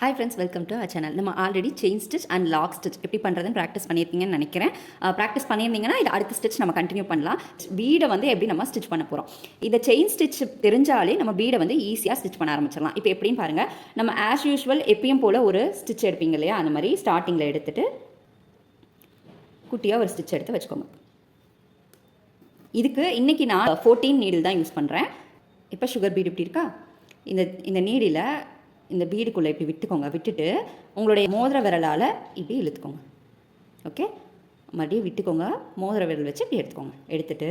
Hi friends, welcome to our channel. நம்ம already chain stitch and lock stitch எப்படி பண்ணுறதுன்னு practice பண்ணியிருக்கீங்கன்னு நினைக்கிறேன். Practice பண்ணியிருந்தீங்கன்னா இது அடுத்த ஸ்டிச் நம்ம கண்டினியூ பண்ணலாம். பீடை வந்து எப்படி நம்ம ஸ்டிச் பண்ண போகிறோம். இதை செயின் ஸ்டிச் தெரிஞ்சாலே நம்ம பீடை வந்து ஈஸியாக ஸ்டிச் பண்ண ஆரம்பிச்சிடலாம். இப்போ எப்படின்னு பாருங்கள். நம்ம ஆஸ் யூஷுவல் எப்பயும் போல் ஒரு ஸ்டிச் எடுப்பீங்க இல்லையா, அந்த மாதிரி ஸ்டார்டிங்கில் எடுத்துகிட்டு குட்டியாக ஒரு ஸ்டிச் எடுத்து வச்சுக்கோங்க. இதுக்கு இன்றைக்கி நான் 14 நீடில் தான் யூஸ் பண்ணுறேன். இப்போ சுகர் பீடு இப்படி இருக்கா, இந்த நீடில் இந்த பீடுக்குள்ளே இப்படி விட்டுட்டு உங்களுடைய மோதிர விரலால் இப்படி இழுத்துக்கோங்க. ஓகே, மறுபடியும் விட்டுக்கோங்க. மோதிர விரல் வச்சு இப்படி எடுத்துகிட்டு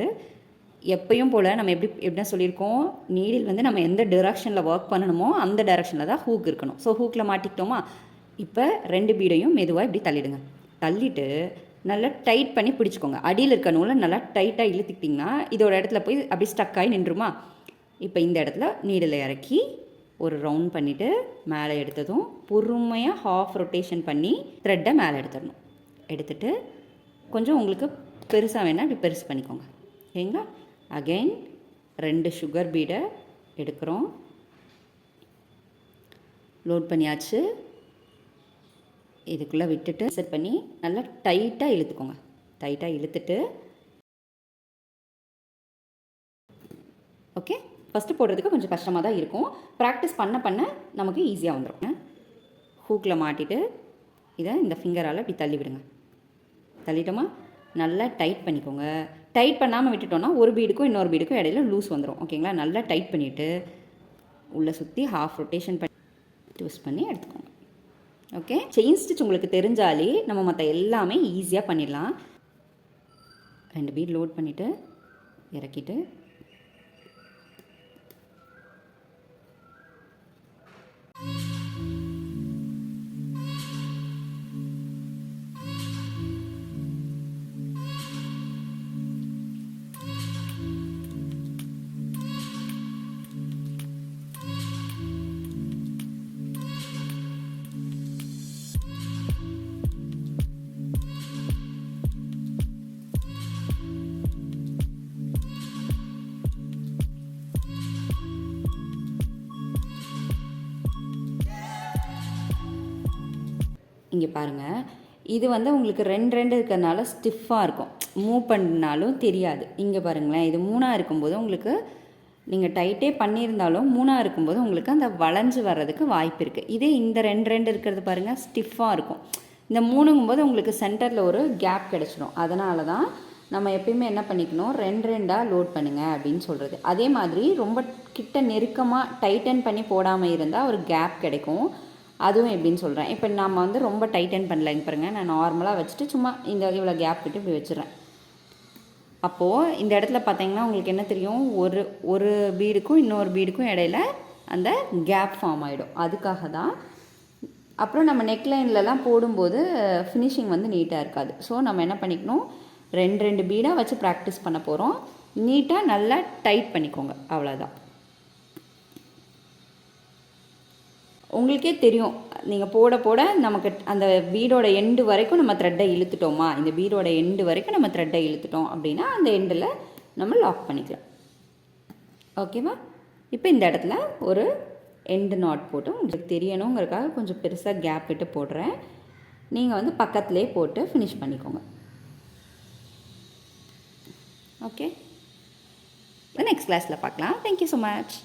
எப்பயும் போல் நம்ம எப்படின்னா சொல்லியிருக்கோம், நீடில் வந்து நம்ம எந்த டைரக்ஷனில் ஒர்க் பண்ணணுமோ அந்த டைரக்ஷனில் தான் ஹூக் இருக்கணும். ஸோ ஹூக்கில் மாட்டிக்கிட்டோமா, இப்போ 2 பீடையும் மெதுவாக இப்படி தள்ளிடுங்க. தள்ளிட்டு நல்லா டைட் பண்ணி பிடிச்சிக்கோங்க. அடியில் இருக்க நூலை நல்லா டைட்டாக இழுத்துக்கிட்டிங்கன்னா இதோட இடத்துல போய் அப்படி ஸ்டக்காகி நின்றுமா. இப்போ இந்த இடத்துல நீடில் இறக்கி ஒரு ரவுண்ட் பண்ணிவிட்டு மேலே எடுத்ததும் பொறுமையாக ஹாஃப் ரொட்டேஷன் பண்ணி த்ரெட்டை மேலே எடுத்துட்டு கொஞ்சம் உங்களுக்கு பெருசாக வேணால் இப்படி பெருசு பண்ணிக்கோங்க. சரிங்களா? அகெயின் 2 சுகர் பீடை எடுக்கிறோம். லோட் பண்ணியாச்சு. இதுக்குள்ளே விட்டுட்டு செட் பண்ணி நல்லா டைட்டாக இழுத்துக்கோங்க. டைட்டாக இழுத்துட்டு ஓகே. ஃபஸ்ட்டு போடுறதுக்கு கொஞ்சம் கஷ்டமாக தான் இருக்கும். ப்ராக்டிஸ் பண்ண நமக்கு ஈஸியாக வந்துடும். ஹூக்கில் மாட்டிட்டு இதை இந்த ஃபிங்கரால் இப்படி தள்ளி விடுங்க. தள்ளிட்டோமா, நல்லா டைட் பண்ணிக்கோங்க. டைட் பண்ணாமல் விட்டுட்டோன்னா ஒரு பீடுக்கும் இன்னொரு பீடுக்கும் இடையில லூஸ் வந்துடும். ஓகேங்களா? நல்லா டைட் பண்ணிவிட்டு உள்ளே சுற்றி ஹாஃப் ரொட்டேஷன் பண்ணி யூஸ் பண்ணி எடுத்துக்கோங்க. ஓகே, செயின் ஸ்டிச் உங்களுக்கு தெரிஞ்சாலே நம்ம மற்ற எல்லாமே ஈஸியாக பண்ணிடலாம். 2 பீட் லோட் பண்ணிவிட்டு இறக்கிட்டு இங்கே பாருங்கள். இது வந்து உங்களுக்கு 2 இருக்கிறதுனால ஸ்டிஃபாக இருக்கும். மூவ் பண்ணினாலும் தெரியாது. இங்கே பாருங்களேன், இது 3ஆக இருக்கும்போது உங்களுக்கு நீங்கள் டைட்டே பண்ணியிருந்தாலும் 3ஆக இருக்கும்போது உங்களுக்கு அந்த வளைஞ்சு வர்றதுக்கு வாய்ப்பு இருக்குது. இதே இந்த 2 இருக்கிறது பாருங்கள், ஸ்டிஃபாக இருக்கும். இந்த 3ங்கும்போது உங்களுக்கு சென்டரில் ஒரு கேப் கிடச்சிடும். அதனால தான் நம்ம எப்பயுமே என்ன பண்ணிக்கணும், 2 லோட் பண்ணுங்கள் அப்படின்னு சொல்கிறது. அதே மாதிரி ரொம்ப கிட்ட நெருக்கமாக டைட்டன் பண்ணி போடாமல் இருந்தால் ஒரு கேப் கிடைக்கும். அதுவும் எப்படின்னு சொல்கிறேன். இப்போ நம்ம வந்து ரொம்ப டைட்டன் பண்ணலைங்க பாருங்கள். நான் நார்மலாக வச்சுட்டு சும்மா இவ்வளோ கேப் விட்டு இப்படி வச்சுறேன். அப்போது இந்த இடத்துல பார்த்தீங்கன்னா உங்களுக்கு என்ன தெரியும், ஒரு பீடுக்கும் இன்னொரு பீடுக்கும் இடையில அந்த கேப் ஃபார்ம் ஆகிடும். அதுக்காக தான். அப்புறம் நம்ம நெக்லைன்லலாம் போடும்போது ஃபினிஷிங் வந்து நீட்டாக இருக்காது. ஸோ நம்ம என்ன பண்ணிக்கணும், 2 பீடாக வச்சு ப்ராக்டிஸ் பண்ண போகிறோம். நீட்டாக நல்லா டைட் பண்ணிக்கோங்க. அவ்வளோதான். உங்களுக்கே தெரியும், நீங்கள் போட நமக்கு அந்த பீடோட எண்டு வரைக்கும் நம்ம த்ரெட்டை இழுத்துட்டோமா, இந்த பீடோட எண்டு வரைக்கும் நம்ம த்ரெட்டை இழுத்துட்டோம் அப்படின்னா அந்த எண்டில் நம்ம லாக் பண்ணிக்கலாம். ஓகேவா? இப்போ இந்த இடத்துல ஒரு எண்டு நாட் போட்டு உங்களுக்கு தெரியணுங்கிறதுக்காக கொஞ்சம் பெருசாக கேப் விட்டு போடுறேன். நீங்கள் வந்து பக்கத்துலேயே போட்டு ஃபினிஷ் பண்ணிக்கோங்க. ஓகே, நெக்ஸ்ட் கிளாஸில் பார்க்கலாம். Thank you so much.